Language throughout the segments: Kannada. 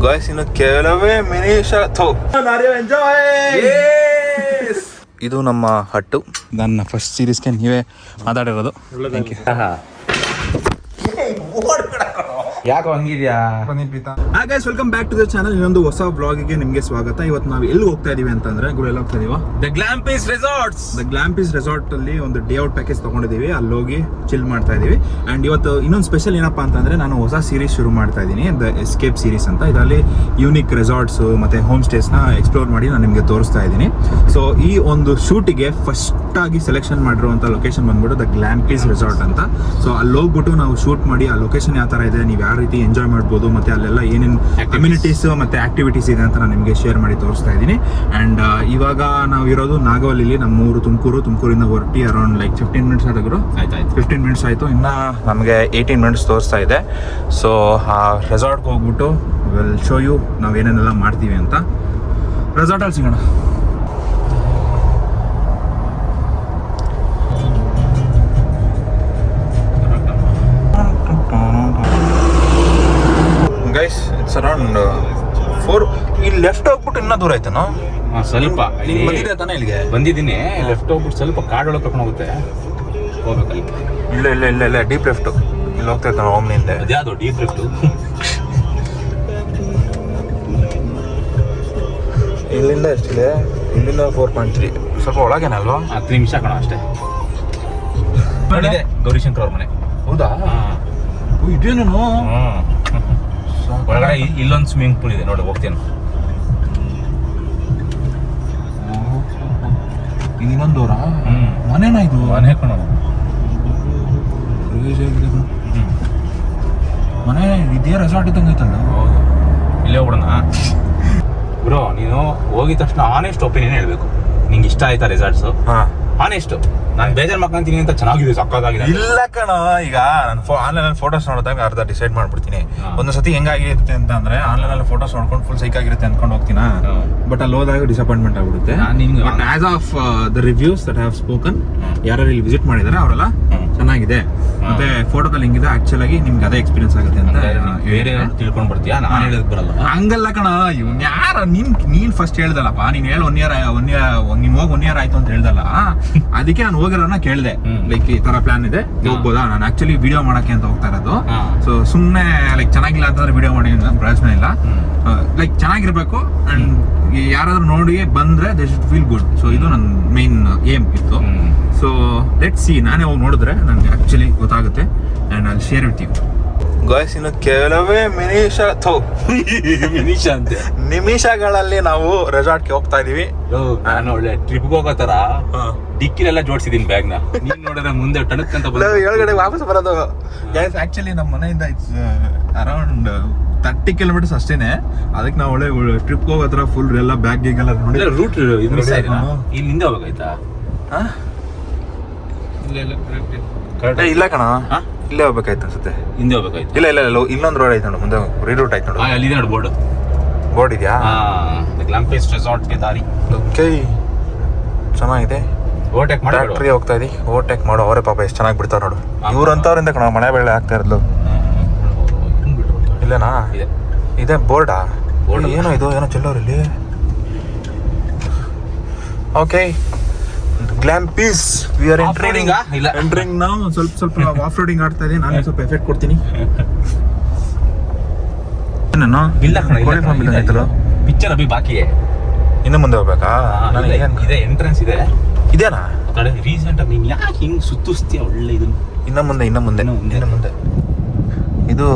ಗಾಯ್ಸ್ ಇನ್ನು ಕೆಲವೇ ಮಿನಿಷ ಇದು ನಮ್ಮ ಹಟ್ಟು. ನನ್ನ ಫಸ್ಟ್ ಸೀರೀಸ್ಗೆ ನೀವೇ ಮಾತಾಡಿರೋದು. ಯಾಕೋ ಹಂಗಿದ್ಯಾ? Guys welcome back to the channel. ಇನ್ನೊಂದು ಹೊಸ ಬ್ಲಾಗಿಗೆ ನಿಮಗೆ ಸ್ವಾಗತ. ಇವತ್ತು ನಾವು ಎಲ್ಲಿ ಹೋಗ್ತಾ ಇದೀವಿ ಅಂತಂದ್ರೆ, ಗುರು ಎಲ್ಲಿ ಹೋಗ್ತಾ ಇದೀವ? The Glampies resorts. The Glampies resort ಅಲ್ಲಿ ಒಂದು ಡೇ ಔಟ್ ಪ್ಯಾಕೇಜ್ ತಗೊಂಡಿದೀವಿ. ಅಲ್ಲಿ ಹೋಗಿ ಚಿಲ್ ಮಾಡ್ತಾ ಇದೀವಿ. ಅಂಡ್ ಇವತ್ತು ಇನ್ನೊಂದು ಸ್ಪೆಷಲ್ ಏನಪ್ಪಾ ಅಂತಂದ್ರೆ, ನಾನು ಹೊಸ ಸೀರೀಸ್ ಶುರು ಮಾಡ್ತಾ ಇದೀನಿ, ದ ಎಸ್ಕೇಪ್ ಸೀರೀಸ್ ಅಂತ. ಇದರಲ್ಲಿ ಯೂನಿಕ್ ರೆಸಾರ್ಟ್ಸ್ ಮತ್ತೆ ಹೋಮ್ ಸ್ಟೇಸ್ ನ ಎಕ್ಸ್ಪ್ಲೋರ್ ಮಾಡಿ ನಾನು ನಿಮಗೆ ತೋರಿಸ್ತಾ ಇದ್ದೀನಿ. ಸೊ ಈ ಒಂದು ಶೂಟಿಗೆ ಫಸ್ಟ್ ಆಗಿ ಸೆಲೆಕ್ಷನ್ ಮಾಡಿರುವಂತ ಲೊಕೇಶನ್ ಬಂದ್ಬಿಟ್ಟು ದ ಗ್ಲಾಂಪೀಸ್ ರೆಸಾರ್ಟ್ ಅಂತ. ಸೊ ಅಲ್ಲಿ ಹೋಗ್ಬಿಟ್ಟು ನಾವು ಶೂಟ್ ಮಾಡಿ ಆ ಲೊಕೇಶನ್ ಯಾವ ತರ ಇದೆ, ನೀವು ಯಾವ ರೀತಿ ಎಂಜಾಯ್ ಮಾಡ್ಬೋದು, ಮತ್ತೆ ಅಲ್ಲೆಲ್ಲ ಏನೇನು ಅಮ್ಯುನಿಟೀಸ್ ಮತ್ತೆ ಆಕ್ಟಿವಿಟೀಸ್ ಇದೆ ಅಂತ ನಾನು ನಿಮಗೆ ಶೇರ್ ಮಾಡಿ ತೋರಿಸ್ತಾ ಇದ್ದೀನಿ. ಅಂಡ್ ಇವಾಗ ನಾವು ಇರೋದು ನಾಗವಲ್ಲಿ, ನಮ್ಮೂರು ತುಮಕೂರಿಂದ ಹೊರಟಿ ಅರೌಂಡ್ ಲೈಕ್ 15 ಮಿನಿಟ್ಸ್ ಆದಾದ್ರು. 15 ಮಿನಿಟ್ಸ್ ಆಯಿತು. ಇನ್ನು ನಮಗೆ 18 ಮಿನಿಟ್ಸ್ ತೋರಿಸ್ತಾ ಇದೆ. ಸೊ ಆ ರೆಸಾರ್ಟ್ಗೆ ಹೋಗ್ಬಿಟ್ಟು ವಿಲ್ ಶೋ ಯು ನಾವು ಏನೇನೆಲ್ಲ ಮಾಡ್ತೀವಿ ಅಂತ. ರೆಸಾರ್ಟಲ್ಲಿ ಸಿಗೋಣ. Guys it's around 4. ಇಲ್ಲಿ ಲೆಫ್ಟ್ ಹೋಗ್ಬಿಟ್ಟು ಇನ್ನೂ ದೂರ ಆಯ್ತಾನೋ ಸ್ವಲ್ಪ. ಬಂದಿದೆ ತಾನೇ ಇಲ್ಲಿಗೆ? ಬಂದಿದ್ದೀನಿ. ಲೆಫ್ಟ್ ಹೋಗ್ಬಿಟ್ಟು ಸ್ವಲ್ಪ ಕಾಡೊಳಗೆ ಕರ್ಕೊಂಡು ಹೋಗುತ್ತೆ, ಹೋಗ್ಬೇಕಲ್ಲಿ. ಇಲ್ಲ ಡೀಪ್ ಲೆಫ್ಟ್ ಇಲ್ಲಿ ಹೋಗ್ತಾ ಇದ್ದಾನೆ ಓಮ್ನಿಂದ. ಅದ್ಯಾವುದು ಡೀಪ್ ಲೆಫ್ಟು? ಇಲ್ಲಿಂದ ಎಷ್ಟಿದೆ? ಇಲ್ಲಿಂದ 4.3. ಸ್ವಲ್ಪ ಒಳಗೇನಲ್ವಾ? 10 ನಿಮಿಷ ಕಣ ಅಷ್ಟೇ. ನೋಡಿದೆ ಗೌರಿಶಂಕರ್ ಅವ್ರ ಮನೆ. ಹೌದಾ? ಇದೇನು ಒಳಗಡೆ ಇಲ್ಲೊಂದು ಸ್ವಿಮ್ಮಿಂಗ್ ಪೂಲ್ ಇದೆ ನೋಡಿ, ಹೋಗ್ತೇನೆ. ಇನ್ನೊಂದೂರ ಮನೆನಾ ಇದು? ಮನೆ ಕಣ, ಮನೆ ಇದೇ ರೆಸಾರ್ಟ್ ಇದ್ದಂಗೆ ಐತಲ್ಲ. ಹೌದು, ಇಲ್ಲೇ ಹೋಗ್ಬಿಡೋಣ. ಬ್ರೋ, ನೀನು ಹೋಗಿದ ತಕ್ಷಣ ಆನೆಸ್ಟ್ ಒಪಿನಿಯನ್ ಹೇಳ್ಬೇಕು. ನಿಂಗೆ ಇಷ್ಟ ಆಯ್ತಾ ರೆಸಾರ್ಟ್ಸು? ಆನೆಸ್ಟ್. ನಾನು ಬೇಜಾರು ಮಾಡ್ಕೊಂತೀನಿ ಅಂತ ಚೆನ್ನಾಗಿದೆ, ಸಕ್ಕತ್ತಾಗಿದೆ. ಇಲ್ಲ ಕಣ, ಈಗ ನಾನು ಆನ್ಲೈನಲ್ಲಿ ಫೋಟೋಸ್ ನೋಡಿದಾಗ ಅರ್ಧ ಡಿಸೈಡ್ ಮಾಡ್ಬಿಡ್ತೀನಿ. ಒಂದೊಂದು ಸತಿ ಹೆಂಗಾಗಿರುತ್ತೆ ಅಂತ ಅಂದ್ರೆ, ಆನ್ಲೈನಲ್ಲಿ ಫೋಟೋಸ್ ನೋಡ್ಕೊಂಡು ಫುಲ್ ಸೈಕ್ ಆಗಿರುತ್ತೆ ಅನ್ಕೊಂಡು ಹೋಗ್ತೀನ. ಬಟ್ ಅಲ್ಲಿ ಹೋದಾಗ ಡಿಸಪಾಯಿಂಟ್ಮೆಂಟ್ ಆಗ್ಬಿಡುತ್ತೆ. But as of the reviews that have spoken, ಯಾರು ಇಲ್ಲಿ ವಿಸಿಟ್ ಮಾಡಿದಾರೆ ಅವರೆಲ್ಲ ಚೆನ್ನಾಗಿದೆ. ಮತ್ತೆ ಫೋಟೋದಲ್ಲಿ ಹೆಂಗಿದೆ ಆಕ್ಚುಲ್ ಆಗಿ ನಿಮ್ಗೆ ಅದೇ ಎಕ್ಸ್ಪೀರಿಯನ್ಸ್ ಆಗುತ್ತೆ ಅಂತ ಬೇರೆ ತಿಳ್ಕೊಂಡ್ ಬರ್ತೀಯಾ? ನಾನು ಹೇಳೋದು ಬರಲ್ಲ. ಹಂಗಲ್ಲ ಕಣ, ಇವ್ನು ಯಾರ ನೀನ್ ಫಸ್ಟ್ ಹೇಳ್ದಲ್ಲಪ್ಪ. ನೀನ್ ಹೇಳಿ 1 year ನೀನ್ ಹೋಗಿ 1 year ಆಯ್ತು ಅಂತ ಹೇಳ್ದಲ್ಲ. ಅದಕ್ಕೆ ನಾನು ಹೋಗಿರೋನ ಕೇಳಿದೆ, ಲೈಕ್ ಈ ತರ ಪ್ಲಾನ್ ಇದೆ, ಹೋಗ್ಬೋದಾ? ನಾನು ಆಕ್ಚುಲಿ ವಿಡಿಯೋ ಮಾಡಕ್ಕೆ ಅಂತ ಹೋಗ್ತಾ ಇರೋದು. ಸೊ ಸುಮ್ಮನೆ ಲೈಕ್ ಚೆನ್ನಾಗಿಲ್ಲ ಅಂತಂದ್ರೆ ವಿಡಿಯೋ ಮಾಡಿ ಪ್ರಯೋಜನ ಇಲ್ಲ. ಲೈಕ್ ಚೆನ್ನಾಗಿರ್ಬೇಕು ಅಂಡ್ ಯಾರಾದ್ರೂ ನೋಡಿ ಬಂದ್ರೆ they should feel good. So ಇದು ನನ್ನ ಮೇನ್ ಏಮ್ ಇತ್ತು. ಸೊ ಲೆಟ್ ಸಿ, ನಾನೇ ಹೋಗಿ ನೋಡಿದ್ರೆ ನನಗೆ ಆಕ್ಚುಲಿ ಗೊತ್ತಾಗುತ್ತೆ and I share with you. Guys ಇನ್ನು ಕೆಲವೇ ನಿಮಿಷಗಳಲ್ಲಿ ನಾವು ರೆಸಾರ್ಟ್ಗೆ ಹೋಗ್ತಾ ಇದೀವಿ. ನಾನು ಒಳ್ಳೆ ಟ್ರಿಪ್ಗೆ ಹೋಗೋ ತರ ಡಿಕ್ಕಿಲೆಲ್ಲ ಜೋಡಿಸಿದೀನಿ ಬ್ಯಾಗ್ನ. ನೀನ್ ನೋಡಿದ್ರೆ ಮುಂದೆ ಟಣಕ್ ಅಂತ ಒಳಗಡೆ ವಾಪಸ್ ಬರೋದು. ಗೈಸ್ ಆಕ್ಚುಲಿ ನಮ್ಮ ಮನೆಯಿಂದ ಇಟ್ಸ್ ಅರೌಂಡ್ 30 ಕಿಲೋಮೀಟರ್ಸ್ ಅಷ್ಟೇನೆ. ಅದಕ್ಕೆ ನಾವು ಒಳ್ಳೆ ಟ್ರಿಪ್ ಹೋಗೋ ತರ ಫುಲ್ ಎಲ್ಲ ಬ್ಯಾಗ್ ಗೀಗೆಲ್ಲ ನೋಡಿ ರೂಟ್ ಇಲ್ಲಿಂದ ಹೋಗ್ಬೇಕಾಯ್ತಾ? ಇಲ್ಲ ಕಣ, ಇಲ್ಲೇ ಹೋಗ್ಬೇಕಾಯ್ತು ಅನ್ಸುತ್ತೆ. ಹಿಂದೆ ಹೋಗ್ಬೇಕಾಯ್ತು. ಇಲ್ಲ ಇನ್ನೊಂದು ರೋಡ್ ಐತೆ ನೋಡು, ಮುಂದೆ ರೀರೂಟ್ ಆಯ್ತು ನೋಡು. ಅಲ್ಲಿದೆ ನೋಡಿ ಬೋರ್ಡ್ ಇದೆಯಾ? ಗ್ಲಾಂಪೀಸ್ ರೆಸಾರ್ಟ್ಗೆ ದಾರಿ. ಓಕೆ, ಚೆನ್ನಾಗಿದೆ. ಓವರ್ಟೇಕ್ ಮಾಡಿ ಫ್ಯಾಕ್ಟ್ರಿ ಹೋಗ್ತಾ ಇದೀವಿ. ಓವರ್ಟೇಕ್ ಮಾಡೋ ಅವರೇ ಪಾಪ ಎಷ್ಟು ಚೆನ್ನಾಗಿ ಬಿಡ್ತಾರೆ ನೋಡು. ಇವ್ರಂತವ್ರಿಂದ ಕಣ ಮನೆ ಬೆಳೆ ಆಗ್ತಾ ಇರೋದು. ಇಲ್ಲೇನಾ ಇದೆ ಬೋರ್ಡಾ? ಏನೋ ಇದು, ಏನೋ ಚೆಲ್ಲೋರಿಲ್ಲಿ. ಓಕೆ, ಗ್ಲಾಂಪೀಸ್ ವಿ ಆರ್ ಎಂಟ್ರಿಂಗ್ ನಾವು. ಸ್ವಲ್ಪ ಆಫ್ ರೋಡಿಂಗ್ ಆಡ್ತಾ ಇದೆ. ನಾನು ಸ್ವಲ್ಪ ಎಫೆಕ್ಟ್ ಕೊಡ್ತೀನಿ. ಪಿಕ್ಚರ್ ಅಭಿ ಬಾಕಿ ಇನ್ನು ಮುಂದೆ ಹೋಗ್ಬೇಕಾ? ಇದೆ ಎಂಟ್ರೆನ್ಸ್ ಇದೆ. ಇದೇನಾ ರೀಸೆಂಟ್ ನೀನ್ ಯಾಕೆ ಹಿಂಗ್ ಸುತ್ತಿಸ್ತೀಯ? ಒಳ್ಳೆ ಇದು. ಇನ್ನ ಮುಂದೆ ಇದು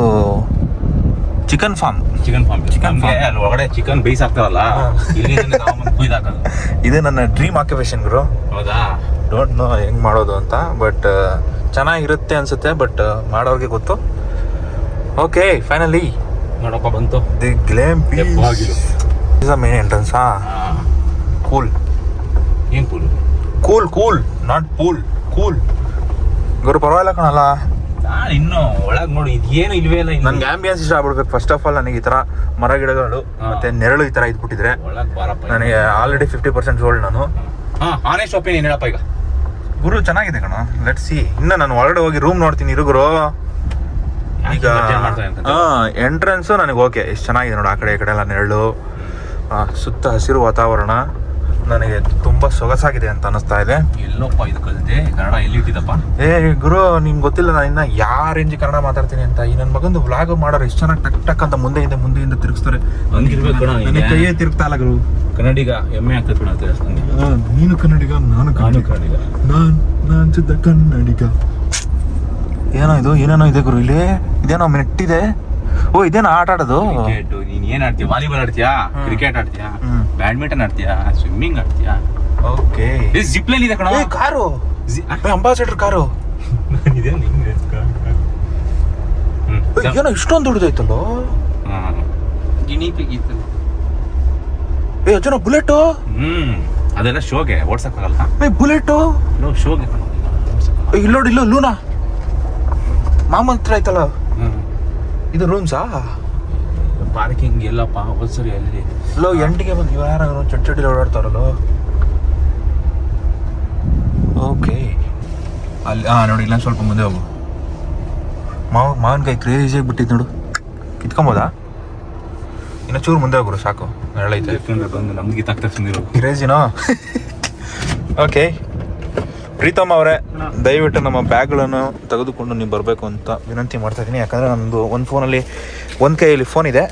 ಚಿಕನ್ ಫಾರ್ಮ್ ಅಲ್ಲಿ ಒಳಗಡೆ ಚಿಕನ್ ಬೇಯಿಸ್ ಹಾಕ್ತಾರಲ್ಲ, ಇದು ನನ್ನ ಡ್ರೀಮ್ ಆಕ್ಯುಪೇಷನ್ ಗುರು. ಹೌದಾ? ಡೋಂಟ್ ನೋ ಹೆಂಗ್ ಮಾಡೋದು ಅಂತ, ಬಟ್ ಚೆನ್ನಾಗಿರುತ್ತೆ ಅನ್ಸುತ್ತೆ. ಬಟ್ ಮಾಡೋರ್ಗೆ ಗೊತ್ತು. ಓಕೆ, ಫೈನಲಿ ನೋಡಪ್ಪ ಬಂತು the Glampies. Is the main entrance. Cool. ಏನ್ pool? Cool not pool, cool ಗುರು. ಪರವಾಗಿಲ್ಲ ಕಣಲ್ಲ. ಇನ್ನು ಒಳಗ್ ನೋಡಿ, ಇದೇನು ಇಲ್ವೇ ಇಲ್ಲ. ನನ್ಗೆ ಆಂಬಿಯನ್ಸ್ ಇಷ್ಟ ಆಗ್ಬಿಡ್ಬೇಕು. ಫಸ್ಟ್ ಆಫ್ ಆಲ್ ನನಗೆ ಈ ತರ ಮರ ಗಿಡಗಳು ಮತ್ತೆ ನೆರಳು ಈ ತರ ಇದ್ಬಿಟ್ಟಿದ್ರೆ ನನಗೆ ಆಲ್ರೆಡಿ 50% ಸೋಲ್ಡ್ ನಾನು. ಆನೆಸ್ಟ್ ಒಪಿನಿಯನ್ ಹೇಳಪ್ಪ ಈಗ. ಗುರು ಚೆನ್ನಾಗಿದೆ ಕಣ, ಲೆಟ್ ಸಿ. ಇನ್ನು ನಾನು ಒಳಗಡೆ ಹೋಗಿ ರೂಮ್ ನೋಡ್ತೀನಿ. ಇರು ಗುರು, ಈಗ ಎಂಟ್ರೆನ್ಸು ನನಗೆ ಓಕೆ, ಎಷ್ಟು ಚೆನ್ನಾಗಿದೆ ನೋಡು, ಆ ಕಡೆ ಈ ಕಡೆ ಎಲ್ಲ ನೆರಳು, ಸುತ್ತ ಹಸಿರು ವಾತಾವರಣ ನನಗೆ ತುಂಬ ಸೊಗಸಾಗಿದೆ ಅಂತ ಅನ್ನಿಸ್ತಾ ಇದೆ. ಎಲ್ಲಪ್ಪ ಇದು ಕಲಿತೆ ಕನ್ನಡ ಎಲ್ಲಿ ಇಟ್ಟಿದ್ದಪ್ಪ? ಗುರು ನಿಮ್ಗೆ ಗೊತ್ತಿಲ್ಲ ನಾನು ಇನ್ನು ಯಾವ ರೇಂಜ್ ಕನ್ನಡ ಮಾತಾಡ್ತೀನಿ ಅಂತ. ಈ ನನ್ನ ಮಗಂದು ವ್ಲಾಗ್ ಮಾಡೋರು ಎಷ್ಟು ಚೆನ್ನಾಗಿ ಟಕ್ ಟಕ್ ಅಂತ ಮುಂದೆಯಿಂದ ತಿರುಗಿಸ್ತಾರೆ. ಹಂಗಿರ್ಬೇಕು ನನಗೆ ಕೈಯೇ ತಿರುಗ್ತಾ ಇಲ್ಲ ಗುರು. ಕನ್ನಡಿಗ ಹೆಮ್ಮೆ ಆಗ್ತದೆ ಕಣ ನೀನು ಕನ್ನಡಿಗ, ನಾನು ಕನ್ನಡಿಗ, ನಾನು ಸಿದ್ಧ ಕನ್ನಡಿಗ. ಏನೇನೋ ಇದೆ ಗುರು ಇಲ್ಲಿ. ಇದೇನೋ ನೆಟ್ಟಿದೆ. ಓ ಇದೇನೋ ಆಟ ಆಡೋದು. ನೀನ್ ಏನ್ ಆಡ್ತೀಯ? ವಾಲಿಬಾಲ್ ಆಡ್ತೀಯಾ, ಕ್ರಿಕೆಟ್ ಆಡ್ತೀಯಾ, ಬ್ಯಾಡ್ಮಿಂಟನ್ ಆಡ್ತೀಯಾ, ಸ್ವಿಮ್ಮಿಂಗ್ ಆಡ್ತೀಯಾ? ಓಕೆ. ಜಿಪ್ ಲೈನ್ ಇದೆ ಕಣ. ಕಾರು ಅಂಬಾಸಿಡರ್ ಕಾರು ಏನೋ ಇಷ್ಟೊಂದು ದುಡ್ದೈತಲ್ಲೋ. ಅಜ್ಜನ ಬುಲೆಟ್. ಅದೆಲ್ಲ ಶೋಗೆ ಓಡ್ಸಕ್ಕಾಗಲ್ಲ. ಬುಲೆಟ್ ಶೋಗೆ ಇಲ್ಲೋಡಿ, ಇಲ್ಲ ಲೂನಾ ಮಾಮಂತ್ರ ಆಯ್ತಲ್ಲ. ಇದು ರೂಮ್ಸಾ? ಪಾರ್ಕಿಂಗ್ ಎಲ್ಲಪ್ಪ ಹೋದ್ಸರಿ ಅಲ್ಲಿ ಎಂಟಿಗೆ ಬಂದು ಇವ ಯಾರು ಚಡ್ಡಿಲಿ ಓಡಾಡ್ತಾರಲ್ಲ. ಓಕೆ ಅಲ್ಲಿ ನೋಡಿ, ಇಲ್ಲ ಸ್ವಲ್ಪ ಮುಂದೆ ಹೋಗು. ಮಾವಿನಕಾಯಿ ಕ್ರೇಜಿಯಾಗಿ ಬಿಟ್ಟಿದ್ದು ನೋಡು, ಕಿತ್ಕೊಂಬೋದಾ? ಇನ್ನು ಚೂರು ಮುಂದೆ ಹೋಗ್ರು ಸಾಕು, ನೆರಳೈತೆ. ಬಂದು ನಮ್ಗೆ ಕಿತ್ತಾಕ್ತಿರೋ ಕ್ರೇಜಿನೋ. ಓಕೆ ಪ್ರೀತಮ್ ಅವರೇ, ದಯವಿಟ್ಟು ನಮ್ಮ ಬ್ಯಾಗ್ಗಳನ್ನು ತೆಗೆದುಕೊಂಡು ನೀವು ಬರಬೇಕು ಅಂತ ವಿನಂತಿ ಮಾಡ್ತಾ ಇದ್ದೀನಿ. ಯಾಕಂದರೆ ನಮ್ಮದು ಒಂದು ಫೋನಲ್ಲಿ ಒಂದು ಕೈಯಲ್ಲಿ ಫೋನ್ ಇದೆ.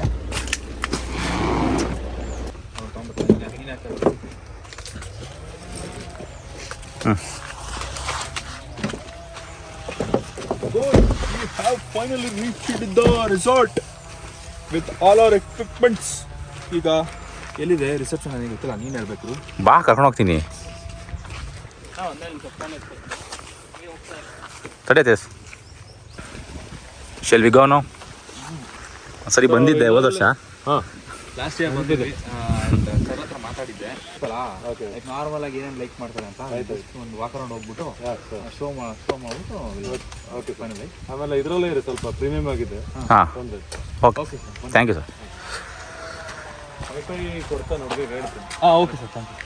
Finally reached the resort with all our equipments. ಈಗ ಎಲ್ಲಿದೆ ರಿಸೆಪ್ಷನ್ ನನಗೆ ಗೊತ್ತಿಲ್ಲ, ನೀನು ಹೇಳ್ಬೇಕು. ಬಾ ಕರ್ಕೊಂಡು ಹೋಗ್ತೀನಿ. ತಡೆತೇಸ್ ಶೆಲ್ ವಿ ಗೋ ನೋ? ಸರಿ ಬಂದಿದ್ದೆ ಹೋದ ವರ್ಷ. ಲಾಸ್ಟ್ ಇಯರ್ ಬಂದಿದ್ದೆ, ಸರ್ ಹತ್ರ ಮಾತಾಡಿದ್ದೆ. ನಾರ್ಮಲ್ ಆಗಿ ಏನೇನು ಲೈಕ್ ಮಾಡ್ತಾರೆ ಅಂತ ಒಂದು ವಾಕ್ ಅರೌಂಡ್ ಹೋಗ್ಬಿಟ್ಟು ಶೋ ಮಾಡ್ಬಿಟ್ಟು ಓಕೆ ಫೈನಲಿ. ಆಮೇಲೆ ಇದರಲ್ಲೇ ಇದೆ, ಸ್ವಲ್ಪ ಪ್ರೀಮಿಯಂ ಆಗಿದೆ. ಹಾಂ okay, thank you sir. Wifi ಕೊಡ್ತಾ ನೋಡಿ ಹೇಳ್ತೀನಿ. Okay sir, thank you.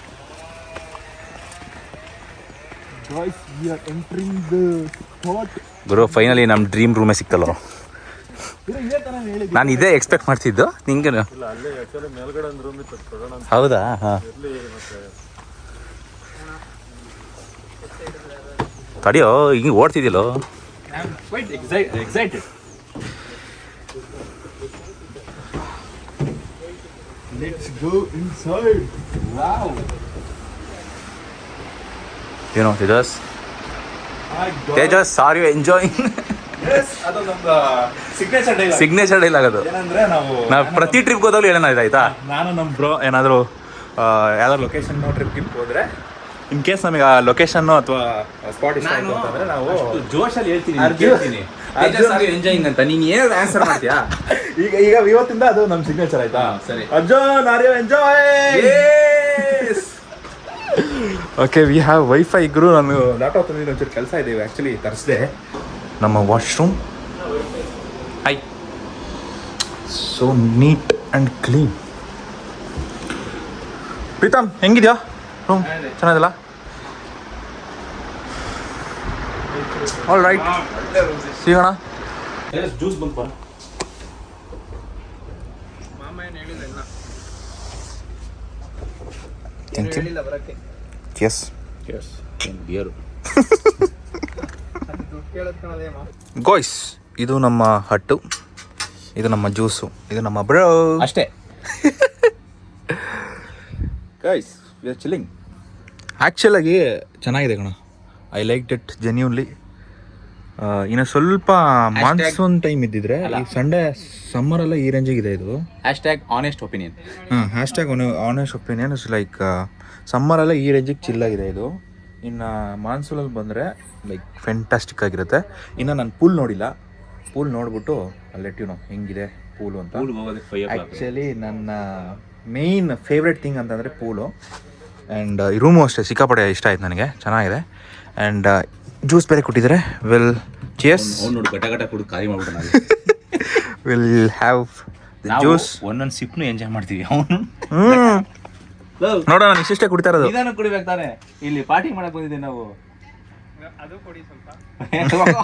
Guys, we are entering the spot. ಗುರು ಫೈನಲಿ ನಮ್ಮ ಡ್ರೀಮ್ ರೂಮೇ ಸಿಕ್ತಲ್ಲ. ನಾನು ಇದೇ ಎಕ್ಸ್ಪೆಕ್ಟ್ ಮಾಡ್ತಿದ್ದು ನಿಂಗೆ. ಹೌದಾ? ಹಾಂ ತಡಿಯೋ, ಹಿಂಗೆ ಓಡ್ತಿದ್ದಿಲ್ಲೋ. Let's go inside. Wow. You know, Tejas, are you enjoying? Yes, ಅದು ನಮ್ಮ ಸಿಗ್ನೇಚರ್ ಡೈಲಾಗ್ ಅದು. ಏನಂದ್ರೆ ನಾವು ಪ್ರತಿ ಟ್ರಿಪ್ ಹೋದಾಗಲೂ ಏನೇನೋ ಆಯ್ತಾ, ನಾನು ನಮ್ಮ ಬ್ರೋ ಏನಾದರೂ ಯಾವ್ದಾದ್ರು ಲೊಕೇಶನ್ ಟ್ರಿಪ್ ಹೋದ್ರೆ ಇನ್ ಕೇಸ್ ನಮಗೆ ಆ ಲೊಕೇಶನ್ ಅಥವಾ ಸ್ಪಾಟ್ ಇಷ್ಟ ಆಯ್ತು ಅಂತಂದ್ರೆ ನಾವು ಜೋಶಲ್ಲಿ ಹೇಳ್ತೀನಿ ಎಂಜಾಯಿಂಗ್ ಅಂತ. ನೀನು ಏನು ಆನ್ಸರ್ ಮಾಡ್ತೀಯಾ? ಈಗ ಇವತ್ತಿಂದ ಅದು ನಮ್ಮ ಸಿಗ್ನೇಚರ್ ಆಯ್ತಾ? ಸರಿ. Arjun, are you enjoy? Okay, we have wifi. ಗುರು ನಾನು ಲ್ಯಾಪ್ಟಾಪ್ ತಂದಿದ್ದು ಒಂಚೂರು ಕೆಲಸ ಇದೆ ಆ್ಯಕ್ಚುಲಿ ತರಿಸಿದೆ. ನಮ್ಮ washroom I so neat and clean. Pritam ಹೆಂಗಿದ್ಯಾ ರೂಮ್? ಚೆನ್ನಾಗಿದಲ್ಲ? ಆಲ್ ರೈಟ್, ಸಿಗೋಣ. ಜ್ಯೂಸ್ ಬಂತು ಬರ. Thank you. Yes beer guys, ಇದು ನಮ್ಮ ಹಟ್ಟು, ಇದು ನಮ್ಮ ಜ್ಯೂಸು, ಇದು ನಮ್ಮ ಬ್ರೋ ಅಷ್ಟೇ. Guys we are chilling. ಆ್ಯಕ್ಚುಲಾಗಿ ಚೆನ್ನಾಗಿದೆ ಕಣ, ಐ ಲೈಕ್ ಇಟ್ ಜೆನ್ಯೂನ್ಲಿ. ಇನ್ನು ಸ್ವಲ್ಪ ಮಾನ್ಸೂನ್ ಟೈಮ್ ಇದ್ದಿದ್ರೆ, ಈ ಸಂಡೇ ಸಮ್ಮರೆಲ್ಲ ಈ ರೇಂಜಿಗಿದೆ ಇದು. Hashtag honest opinion. Hashtag honest opinion is like ಸಮ್ಮರೆಲ್ಲ ಈ ರೇಂಜಿಗೆ ಚಿಲ್ಲಾಗಿದೆ ಇದು. ಇನ್ನು ಮಾನ್ಸೂನಲ್ಲಿ ಬಂದರೆ ಲೈಕ್ ಫೆಂಟಾಸ್ಟಿಕ್ ಆಗಿರುತ್ತೆ. ಇನ್ನು ನಾನು ಪೂಲ್ ನೋಡಿಲ್ಲ, ಪೂಲ್ ನೋಡ್ಬಿಟ್ಟು ಲೆಟ್ ಯು ನೋ ಹೆಂಗಿದೆ ಪೂಲು ಅಂತ. ಆ್ಯಕ್ಚುಲಿ ನನ್ನ ಮೇಯ್ನ್ ಫೇವ್ರೆಟ್ ಥಿಂಗ್ ಅಂತಂದರೆ ಪೂಲು. ಆ್ಯಂಡ್ ಈ ರೂಮು ಅಷ್ಟೇ ಸಿಕ್ಕಾಪಟ್ಟೆ ಇಷ್ಟ ಆಯ್ತು ನನಗೆ, ಚೆನ್ನಾಗಿದೆ. ಆ್ಯಂಡ್ ಜ್ಯೂಸ್ ಬೇರೆ ಕೊಟ್ಟಿದ್ದಾರೆ. Will cheers. ನೋಡಿ ಗಟ ಕುಡಿದು ಖಾಲಿ ಮಾಡ್ಬಿಟ್ಟು ವಿಲ್ ಹ್ಯಾವ್ ಜ್ಯೂಸ್. ಒಂದೊಂದು ಸಿಪ್ನು ಎಂಜಾಯ್ ಮಾಡ್ತೀವಿ. ಅವನು ನೋಡೋಣ, ನಾನು ಇಷ್ಟೇ ಕುಡಿತಾ ಇರೋದು. ನಿಧಾನ ಕುಡಿಬೇಕು ತಾನೆ, ಇಲ್ಲಿ ಪಾರ್ಟಿ ಮಾಡಕ್ ಬಂದಿದ್ದೀವಿ ನಾವು.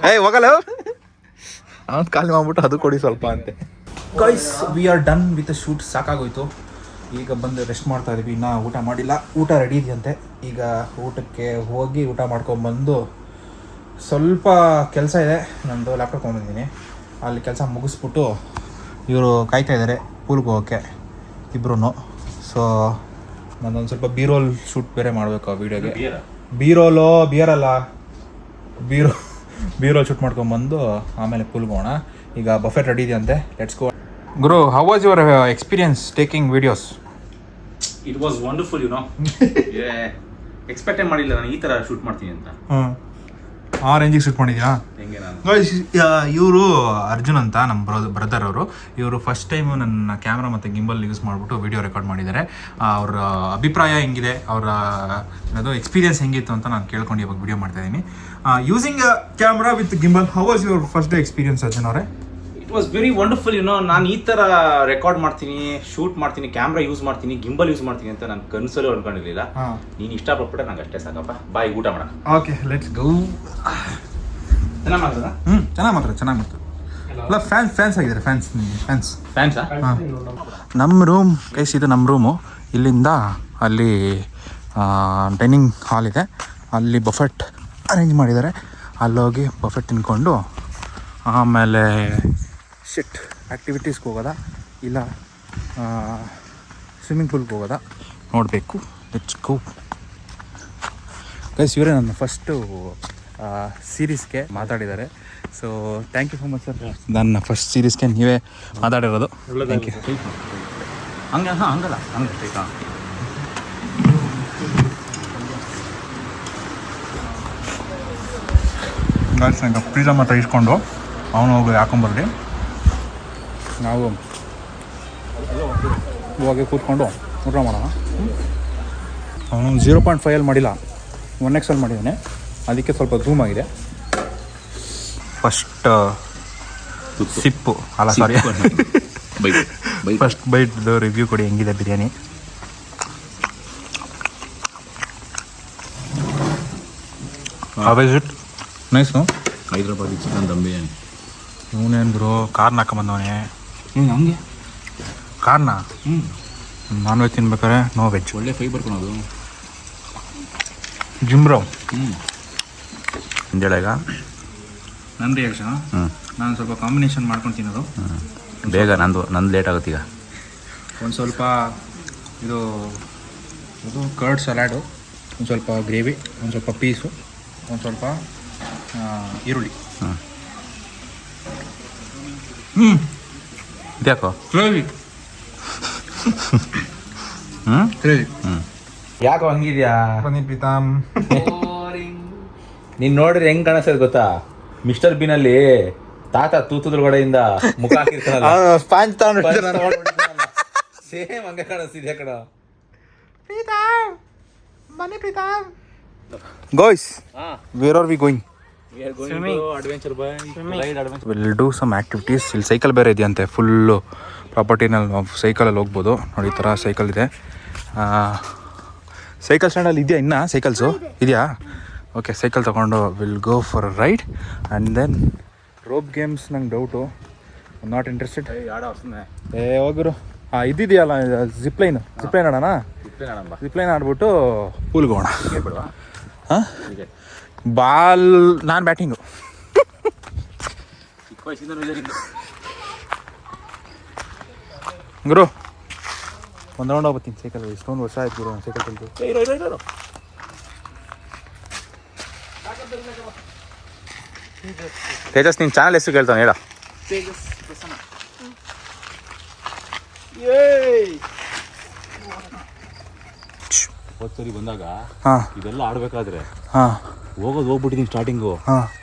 ಏಯ್ ಹೋಗಲ್ಲ. ಅವ್ನು ಖಾಲಿ ಮಾಡ್ಬಿಟ್ಟು ಅದು ಕೊಡಿ ಸ್ವಲ್ಪ ಅಂತೆ. Guys we are done with shoot. ಸಾಕಾಗೋಯ್ತು. ಈಗ ಬಂದು ರೆಸ್ಟ್ ಮಾಡ್ತಾ ಇದೀವಿ. ಇನ್ನೂ ಊಟ ಮಾಡಿಲ್ಲ. ಊಟ ರೆಡಿ ಇದೆಯಂತೆ. ಈಗ ಊಟಕ್ಕೆ ಹೋಗಿ ಊಟ ಮಾಡ್ಕೊಂಬಂದು ಸ್ವಲ್ಪ ಕೆಲಸ ಇದೆ. ನಂದು ಲ್ಯಾಪ್ಟಾಪ್ ತೊಗೊಂಡಿದ್ದೀನಿ. ಅಲ್ಲಿ ಕೆಲಸ ಮುಗಿಸ್ಬಿಟ್ಟು ಇವರು ಕಾಯ್ತಾ ಇದ್ದಾರೆ ಪೂಲ್ಗೆ ಹೋಗೋಕ್ಕೆ ಇಬ್ರು. ಸೊ ನಾನೊಂದು ಸ್ವಲ್ಪ ಬೀರೋಲ್ ಶೂಟ್ ಬೇರೆ ಮಾಡಬೇಕು ಆ ವೀಡಿಯೋಗೆ. ಬಿಯರಲ್ಲ ಬೀರೋಲ್ ಶೂಟ್ ಮಾಡ್ಕೊಂಬಂದು ಆಮೇಲೆ ಪೂಲ್ಗೆ ಹೋಗೋಣ. ಈಗ ಬಫೆಟ್ ರೆಡಿ ಇದೆಯಂತೆ. Let's go. ಗುರು, how was your experience taking videos? It was wonderful, you know. ಎಕ್ಸ್ಪೆಕ್ಟೇ ಮಾಡಿಲ್ಲ ನಾನು ಈ ಥರ ಶೂಟ್ ಮಾಡ್ತೀನಿ ಅಂತ. ಆ ರೇಂಜಿಗೆ ಶೂಟ್ ಮಾಡಿದ್ಯಾ? ಹೆಂಗೆ ನಾನು ಇವರು ಅರ್ಜುನ್ ಅಂತ ನಮ್ಮ ಬ್ರದರ್ ಅವರು. ಇವರು ಫಸ್ಟ್ ಟೈಮು ನನ್ನ ಕ್ಯಾಮ್ರಾ ಮತ್ತು ಗಿಂಬಲ್ ಯೂಸ್ ಮಾಡಿಬಿಟ್ಟು ವಿಡಿಯೋ ರೆಕಾರ್ಡ್ ಮಾಡಿದ್ದಾರೆ. ಅವರ ಅಭಿಪ್ರಾಯ ಹೆಂಗಿದೆ, ಅವರ ಅದು ಎಕ್ಸ್ಪೀರಿಯನ್ಸ್ ಹೆಂಗಿತ್ತು ಅಂತ ನಾನು ಕೇಳ್ಕೊಂಡು ಇವಾಗ ವಿಡಿಯೋ ಮಾಡ್ತಾಯಿದ್ದೀನಿ. Using camera with gimbal, how was your first day experience Arjun ಅವರೇ? It was very wonderful, you know. ನಾನು ಈ ಥರ ರೆಕಾರ್ಡ್ ಮಾಡ್ತೀನಿ, ಶೂಟ್ ಮಾಡ್ತೀನಿ, ಕ್ಯಾಮ್ರಾ ಯೂಸ್ ಮಾಡ್ತೀನಿ, ಗಿಂಬಲ್ ಯೂಸ್ ಮಾಡ್ತೀನಿ ಅಂತ ನಾನು ಕನಸಲ್ಲೂ ಅನ್ಕೊಂಡಿರಲಿಲ್ಲ. ನೀನು ಇಷ್ಟಪಟ್ಬಿಟ್ರೆ ನಂಗೆ ಅಷ್ಟೇ ಸಾಕಪ್ಪ. ಬಾಯ್, ಊಟ ಮಾಡೋಣ. Okay, let's go. ಚೆನ್ನಾಗಿ ಮಾಡ್ತದ? ಚೆನ್ನಾಗಿ ಮಾಡ್ತಾರೆ. ಅಲ್ಲ, ಫ್ಯಾನ್ಸ್ ಆಗಿದ್ದಾರೆ. ಫ್ಯಾನ್ಸಾ? ನಮ್ಮ ರೂಮ್ ಕೈಸ್, ಇದು ನಮ್ಮ ರೂಮು. ಇಲ್ಲಿಂದ ಅಲ್ಲಿ ಡೈನಿಂಗ್ ಹಾಲ್ ಇದೆ. ಅಲ್ಲಿ ಬಫೆಟ್ ಅರೇಂಜ್ ಮಾಡಿದ್ದಾರೆ. ಅಲ್ಲೋಗಿ ಬಫೆಟ್ ತಿನ್ಕೊಂಡು ಆಮೇಲೆ ಆ್ಯಕ್ಟಿವಿಟೀಸ್ಗೆ ಹೋಗೋದಾ ಇಲ್ಲ ಸ್ವಿಮ್ಮಿಂಗ್ ಪೂಲ್ಗೆ ಹೋಗೋದಾ ನೋಡಬೇಕು. Let's go. ಗೈಸ್, ಇವರೇ ನನ್ನ ಫಸ್ಟು ಸೀರೀಸ್ಗೆ ಮಾತಾಡಿದ್ದಾರೆ. So thank you so much sir. ನನ್ನ ಫಸ್ಟ್ ಸೀರೀಸ್ಗೆ ನೀವೇ ಮಾತಾಡಿರೋದು. Thank you. ಹಂಗಲ್ಲ ಗೈಸ್, ನಂಗೆ ಪಿಜ್ಜಾ ಮಾತ್ರ ಇಸ್ಕೊಂಡು ಅವನು ಹೋಗಿ ಹಾಕೊಂಬರ್ಲಿ. ನಾವು ಇವಾಗ ಕೂತ್ಕೊಂಡು ಊಟ ಮಾಡೋಣ. ಅವನು 0.5 ಮಾಡಿಲ್ಲ, 1x ಮಾಡಿದ್ದಾನೆ. ಅದಕ್ಕೆ ಸ್ವಲ್ಪ ಝೂಮ್ ಆಗಿದೆ. ಫಸ್ಟ್ ಸಿಪ್ಪು ಅಲ್ಲ, ಸಾರಿ, ಫಸ್ಟ್ ಬೈಟ್ದು ರಿವ್ಯೂ ಕೊಡಿ. ಹೆಂಗಿದೆ biryani? How is it? Nice. Hyderabadi chicken dum biryani. ಇವನೇಂದ್ರು ಕಾರ್ನ ಹಾಕೊಂಬಂದವನೇ. ಹಂಗೆ ಕಾರ್ನ ನಾನ್ ವೆಜ್ ತಿನ್ಬೇಕಾರೆ ನೋ ವೆಜ್. ಒಳ್ಳೆ ಫೈಬರ್ ಕೊಡೋದು. ಜಿಮ್ರೋ ಹಿಂದೇಳಾಗ ನನ್ನ ರಿಯಾಕ್ಷನ್. ನಾನು ಸ್ವಲ್ಪ ಕಾಂಬಿನೇಷನ್ ಮಾಡ್ಕೊಂಡು ತಿನ್ನೋದು. ಬೇಗ ನಂದು ಲೇಟ್ ಆಗುತ್ತೆ ಈಗ. ಒಂದು ಸ್ವಲ್ಪ ಇದು ಕರ್ಡ್ ಸಲಾಡು, ಒಂದು ಸ್ವಲ್ಪ ಗ್ರೇವಿ, ಒಂದು ಸ್ವಲ್ಪ ಪೀಸು, ಒಂದು ಸ್ವಲ್ಪ ಈರುಳ್ಳಿ. ಇದ್ಯಾಕೋ ಗ್ರೇವಿ ಗ್ರೇವಿ. ಯಾಕೋ ಹಂಗಿದ್ಯಾ? ಪನ್ನೀರ್ ಪ್ರೀತಮ್. ನೀನ್ ನೋಡ್ರಿ ಹೆಂಗ್ ಕಾಣಿಸ್ತದೆ ಗೊತ್ತಾ? ಮಿಸ್ಟರ್ ಬಿನಲ್ಲಿ ತಾತ ತೂತುದ್ರಗಡೆಯಿಂದ ಮುಖ ಹಾಕಿರ್ತಾನಲ್ಲ, ಸ್ಪಾಂಜ್ ತಗೊಂಡು ಸೇಮ್ ಹಂಗೆ ಕಾಣಿಸ್ತಿದ್ಯಾ ಕಣ. Guys, where are we going? Will do some activities. ಇಲ್ಲಿ ಸೈಕಲ್ ಬೇರೆ ಇದೆಯಂತೆ. ಫುಲ್ಲು ಪ್ರಾಪರ್ಟಿನಲ್ಲಿ ನಾವು ಸೈಕಲಲ್ಲಿ ಹೋಗ್ಬೋದು. ನೋಡಿ, ಈ ಥರ ಸೈಕಲ್ ಇದೆ. ಸೈಕಲ್ ಸ್ಟ್ಯಾಂಡಲ್ಲಿ ಇದೆಯಾ ಇನ್ನೂ ಸೈಕಲ್ಸು? ಇದೆಯಾ? ಓಕೆ, ಸೈಕಲ್ ತೊಗೊಂಡು will go for a ride. And then rope games ನಂಗೆ ಡೌಟು, ನಾಟ್ ಇಂಟ್ರೆಸ್ಟೆಡ್. ಹೋಗಿರು. ಇದಿದೆಯಲ್ಲ ಜಿಪ್ಲೈನ್ ಆಡೋಣ. ಜಿಪ್ಲೈನ್ ಆಡ್ಬಿಟ್ಟು ಪೂಲ್ಗೆ ಹೋಗೋಣ. ಹಾಂ, ಬಾಲ್ ನಾನು ಬ್ಯಾಟಿಂಗು. ಗುರು, ಒಂದು ರೌಂಡ್ ಹೋಗ್ಬತ್ತೀನಿ ಸೈಕಲ್. ಇಷ್ಟೊಂದು ವರ್ಷ ಆಯ್ತು ಗುರು ನಾನು ಸೈಕಲ್ ಕಲಿತು. ತೇಜಸ್, ನಿನ್ನ ಚಾನಲ್ ಹೆಸರು ಕೇಳ್ತಾನೆ, ಹೇಳ. ಸರಿ ಬಂದಾಗ ಇದೆಲ್ಲ ಆಡ್ಬೇಕಾದ್ರೆ ಹೋಗ್ಬಿಟ್ಟಿದೀನಿ ಸ್ಟಾರ್ಟಿಂಗು.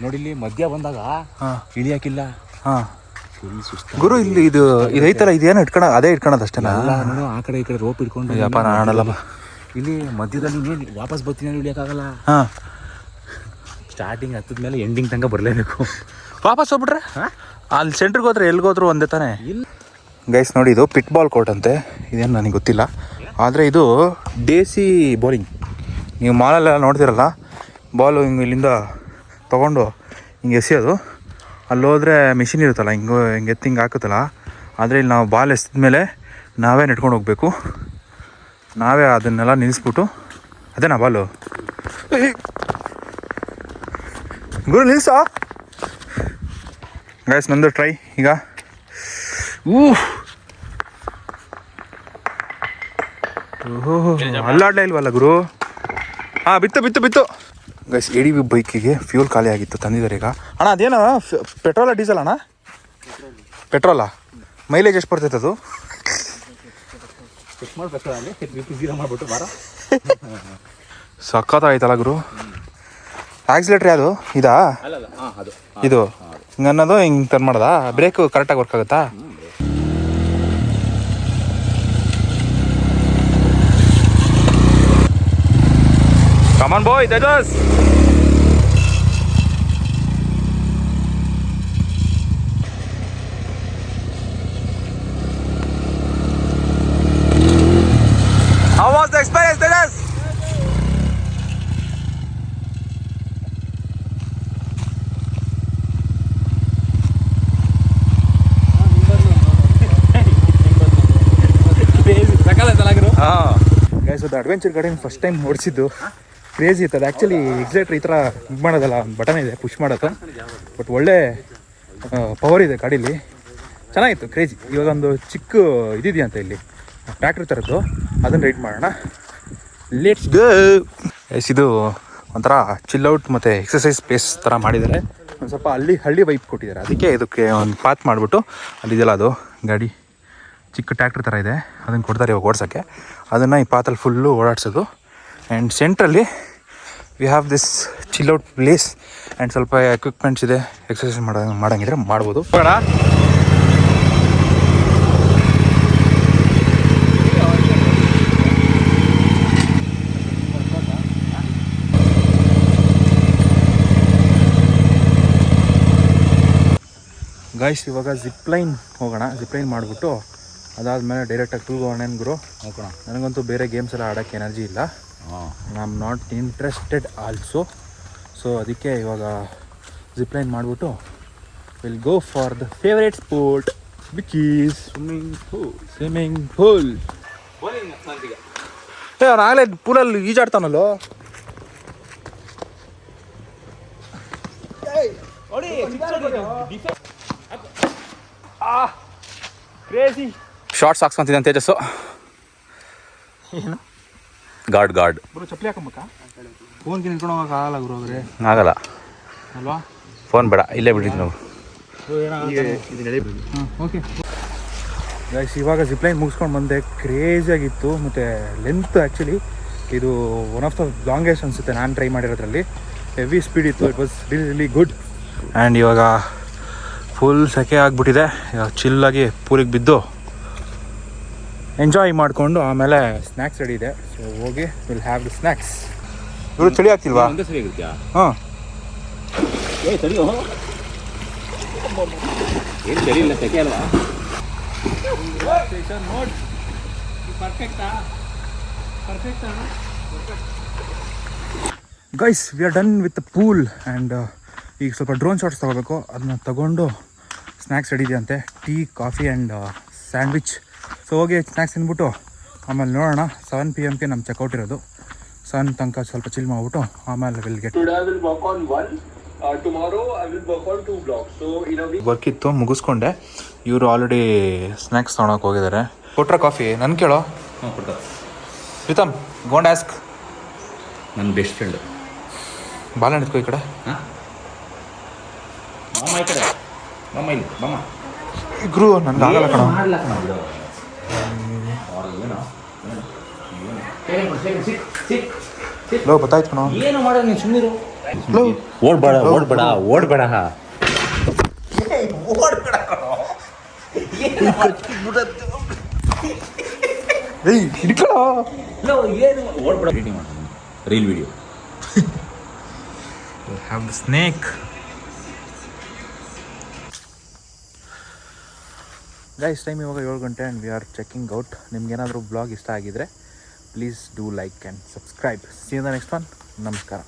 ನೋಡಿಲ್ಲಿ ಮಧ್ಯ ಬಂದಾಗ ಇಳಿಯಾಕಿಲ್ಲ. ಗುರು, ಇಲ್ಲಿ ಇದು ಐತಲ್ಲ, ಇದೇನು ಅದೇ ಇಟ್ಕೊಳೋದು ಅಷ್ಟೇನಾ? ನೋಡು, ಆ ಕಡೆ ಈ ಕಡೆ ರೋಪ್ ಇಟ್ಕೊಂಡು ನಾನು ಆಡಲ್ಲಪ್ಪ. ಇಲ್ಲಿ ಮಧ್ಯದಲ್ಲಿ ವಾಪಸ್ ಬರ್ತೀನಿ ಇಳಿಯೋಕ್ಕಾಗಲ್ಲ. ಸ್ಟಾರ್ಟಿಂಗ್ ಹತ್ತದ ಮೇಲೆ ಎಂಡಿಂಗ್ ತನಕ ಬರಲೇಬೇಕು. ವಾಪಸ್ ಹೋಗ್ಬಿಟ್ರೆ ಅಲ್ಲಿ ಸೆಂಟ್ರಿಗೆ ಹೋದ್ರೆ ಎಲ್ಲಿಗೋದ್ರು ಒಂದೇ ತಾನೆ. ಗೈಸ್ ನೋಡಿ, ಇದು ಪಿಟ್ ಬಾಲ್ ಕೋರ್ಟ್ ಅಂತೆ. ಇದೇನು ನನಗೆ ಗೊತ್ತಿಲ್ಲ. ಆದರೆ ಇದು ದೇಸಿ ಬೌಲಿಂಗ್. ನೀವು ಮಾಲಲ್ಲೆಲ್ಲ ನೋಡ್ತಿರಲ್ಲ, ಬಾಲು ಹಿಂಗೆ ಇಲ್ಲಿಂದ ತೊಗೊಂಡು ಹಿಂಗೆ ಎಸೆಯೋದು. ಅಲ್ಲೋದ್ರೆ ಮಿಷಿನ್ ಇರುತ್ತಲ್ಲ ಹಿಂಗೆ ಎತ್ತಿ ಹಿಂಗೆ ಹಾಕುತ್ತಲ್ಲ, ಆದರೆ ಇಲ್ಲಿ ನಾವು ಬಾಲ್ ಎಸೆದ್ಮೇಲೆ ನಾವೇ ನೆಟ್ಕೊಂಡು ಹೋಗಬೇಕು. ನಾವೇ ಅದನ್ನೆಲ್ಲ ನಿಲ್ಲಿಸ್ಬಿಟ್ಟು ಅದೇನಾ ಬಾಲು ಗುರು ನಿಲ್ಸಾ ಗೈಸ್. ನಂದು ಟ್ರೈ ಈಗ. ಅಲ್ಲಾಡ್ಲೇ ಇಲ್ವಲ್ಲ ಗುರು. ಹಾಂ ಬಿತ್ತು ಗೈಸ್. ADV ಬೈಕಿಗೆ ಫ್ಯೂಲ್ ಖಾಲಿ ಆಗಿತ್ತು, ತಂದಿದ್ದಾರೆ ಈಗ. ಅಣ್ಣ ಅದೇನು ಪೆಟ್ರೋಲ ಡೀಸೆಲ್ ಅಣ್ಣ? ಪೆಟ್ರೋಲಾ? ಮೈಲೇಜ್ ಎಷ್ಟು ಬರ್ತೈತೆ ಅದು? ಸಖತ್ತಾಯ್ತಲ್ಲ ಗುರು. ಆಕ್ಸಿಲೇಟ್ರ್ ಯಾವುದು ಇದಾ? ಇದು ಹಿಂಗೆ ಅನ್ನೋದು ಹಿಂಗೆ ಟರ್ನ್ ಮಾಡೋದಾ? ಬ್ರೇಕ್ ಕರೆಕ್ಟಾಗಿ ವರ್ಕ್ ಆಗುತ್ತಾ? Come on boy, Tejas. How was the experience, Tejas? Guys, ಅದು ಅಡ್ವೆಂಚರ್ ಗಾಡಿ ಫಸ್ಟ್ ಟೈಮ್ ಓಡಿಸಿದ್ದು. ಕ್ರೇಜಿ ಇತ್ತು ಅದು. ಆ್ಯಕ್ಚುಲಿ ಎಕ್ಸಿಲೇಟ್ರ್ ಈ ಥರ ಇದು ಮಾಡೋದಲ್ಲ, ಒಂದು ಬಟನ್ ಇದೆ ಪುಷ್ ಮಾಡೋದು. ಬಟ್ ಒಳ್ಳೆ ಪವರ್ ಇದೆ ಗಾಡೀಲಿ, ಚೆನ್ನಾಗಿತ್ತು, ಕ್ರೇಜಿ. ಇವಾಗ ಒಂದು ಚಿಕ್ಕ ಇದಿದೆಯಂತ ಇಲ್ಲಿ ಟ್ರ್ಯಾಕ್ಟರ್ ಥರದ್ದು, ಅದನ್ನು ರೈಡ್ ಮಾಡೋಣ. Let's go. ಇದು ಒಂಥರ ಚಿಲ್ ಔಟ್ ಮತ್ತು ಎಕ್ಸಸೈಸ್ ಪ್ಲೇಸ್ ಥರ ಮಾಡಿದ್ದಾರೆ. ಒಂದು ಸ್ವಲ್ಪ ಹಳ್ಳಿ ವೈಪ್ ಕೊಟ್ಟಿದ್ದಾರೆ. ಅದಕ್ಕೆ ಇದಕ್ಕೆ ಒಂದು ಪಾತ್ ಮಾಡಿಬಿಟ್ಟು ಅಲ್ಲಿದೆಯಲ್ಲ ಅದು ಗಾಡಿ ಚಿಕ್ಕ ಟ್ರ್ಯಾಕ್ಟರ್ ಥರ ಇದೆ, ಅದನ್ನು ಕೊಡ್ತಾರೆ ಇವಾಗ ಓಡ್ಸೋಕ್ಕೆ. ಅದನ್ನು ಈ ಪಾತಲ್ಲಿ ಫುಲ್ಲು ಓಡಾಡ್ಸೋದು. ಆ್ಯಂಡ್ ಸೆಂಟ್ರಲ್ಲಿ we have this chill out place and ಸ್ವಲ್ಪ ಎಕ್ವಿಪ್ಮೆಂಟ್ಸ್ ಇದೆ. ಎಕ್ಸಸೈಸ್ ಮಾಡೋಂಗಿದ್ರೆ ಮಾಡ್ಬೋದು. ಬೇಡ ಗೈಸ್, ಇವಾಗ ಜಿಪ್ಲೈನ್ ಹೋಗೋಣ. ಜಿಪ್ಲೈನ್ ಮಾಡಿಬಿಟ್ಟು ಅದಾದಮೇಲೆ ಡೈರೆಕ್ಟಾಗಿ ಟೂಲ್ಗೋಣ ಗುರು. ಹೋಗೋಣ. ನನಗಂತೂ ಬೇರೆ ಗೇಮ್ಸ್ ಎಲ್ಲ ಆಡೋಕ್ಕೆ ಎನರ್ಜಿ ಇಲ್ಲ. I am not interested also. So ಅದಕ್ಕೆ ಇವಾಗ ಜಿಪ್ಲೈನ್ ಮಾಡಿಬಿಟ್ಟು will go for the favourite sport which is swimming pool. ಅವ್ನು ಆಗಲೇ ಪೂಲಲ್ಲಿ ಈಜಾಡ್ತಾನಲ್ಲೋ. ಕ್ರೇಜಿ ಶಾರ್ಟ್ಸ್ ಹಾಕ್ಸ್ಕೊಂತಿದ್ದೆ ತೇಜಸ್ಸು. ಏನು ಗಾರ್ಡ್ ಗುರು ಚಪ್ಪಲಿ ಹಾಕೊಂಬೇಕಾ? ಫೋನ್ಗೆ ನಿಂತ್ಕೊಂಡು ಹೋಗಕ್ಕೆ ಆಗಲ್ಲ ಗುರು. ಅವ್ರೆ ಆಗಲ್ಲ ಅಲ್ವಾ? ಫೋನ್ ಬೇಡ, ಇಲ್ಲೇ ಬಿಡ್ರಿ ನಾವು. ಓಕೆ ಗೈಸ್, ಇವಾಗ ಜಿಪ್ಲೈನ್ ಮುಗಿಸ್ಕೊಂಡು ಬಂದೆ. ಕ್ರೇಜಿಯಾಗಿತ್ತು ಮತ್ತು ಲೆಂತ್. ಆ್ಯಕ್ಚುಲಿ ಇದು ಒನ್ ಆಫ್ ದ ಲಾಂಗೆಸ್ಟ್ ಅನಿಸುತ್ತೆ ನಾನು ಟ್ರೈ ಮಾಡಿರೋದ್ರಲ್ಲಿ. ಹೆವಿ ಸ್ಪೀಡ್ ಇತ್ತು. It was really good. And ಇವಾಗ ಫುಲ್ ಸೆಕೆ ಆಗಿಬಿಟ್ಟಿದೆ. ಚಿಲ್ಲಾಗಿ ಪೂರಿಗೆ ಬಿದ್ದು ಎಂಜಾಯ್ ಮಾಡಿಕೊಂಡು ಆಮೇಲೆ ಸ್ನ್ಯಾಕ್ಸ್ ರೆಡಿ ಇದೆ. ಸೊ ಹೋಗಿ ವಿಲ್ ಹ್ಯಾವ್ ದ ಸ್ನ್ಯಾಕ್ಸ್. ಇವರು ಚಳಿ ಆಗ್ತಿಲ್ವಾ? ಹಾಂ guys, we are done with the pool. And ಈಗ ಸ್ವಲ್ಪ ಡ್ರೋನ್ ಶಾಟ್ಸ್ ತೊಗೋಬೇಕು. ಅದನ್ನ ತಗೊಂಡು ಸ್ನ್ಯಾಕ್ಸ್ ರೆಡಿ ಇದೆಯಂತೆ. Tea, coffee and sandwich. So ಹೋಗಿ ಸ್ನ್ಯಾಕ್ಸ್ ತಿಂದ್ಬಿಟ್ಟು ಆಮೇಲೆ ನೋಡೋಣ. 7 PM ನಮ್ಮ ಚೆಕ್ಔಟ್ ಇರೋದು. 7 ತನಕ ಸ್ವಲ್ಪ ಚಿಲ್ ಮಾಡಿಬಿಟ್ಟು ಆಮೇಲೆ ವಿಲ್ ಗೆಟ್. ವರ್ಕ್ ಇತ್ತು, ಮುಗಿಸ್ಕೊಂಡೆ. ಇವರು ಆಲ್ರೆಡಿ ಸ್ನ್ಯಾಕ್ಸ್ ತೊಗೊಳಕ್ಕೆ ಹೋಗಿದ್ದಾರೆ. ಕೊಟ್ರ ಕಾಫಿ ನನ್ನ ಕೇಳೋ. Preetham go and ask. ನನ್ನ ಬೆಸ್ಟ್ ಫ್ರೆಂಡ್ ಬಾಲ ನಿಂತ್ಕೋ ಈ ಕಡೆ. ಗುರು ನನ್ಗೆ ಆಗಲ್ಲ ಕಣ. ಲೋ ಗೊತ್ತಾಯ್ತು ಕಣ. ಏನು ಮಾಡೋದು ನೀನು ಸುಮ್ಮನಿರು. ಓಡ್ಬೇಡ ಓಡ್ಬೇಡ ಓಡ್ಬೇಡ ಓಡ್ಬೇಡ ಹಿಡ್ಕೋ. ಏನು ಓಡ್ಬೇಡ. ರೀಡಿಂಗ್ ಮಾಡೋದು reel video. Have the snake. Guys, time ಇವಾಗ 7 ಗಂಟೆ and we are checking out. ನಿಮ್ಗೇನಾದರೂ ಬ್ಲಾಗ್ ಇಷ್ಟ ಆಗಿದ್ರೆ please do like and subscribe. See you the next one. ನಮಸ್ಕಾರ.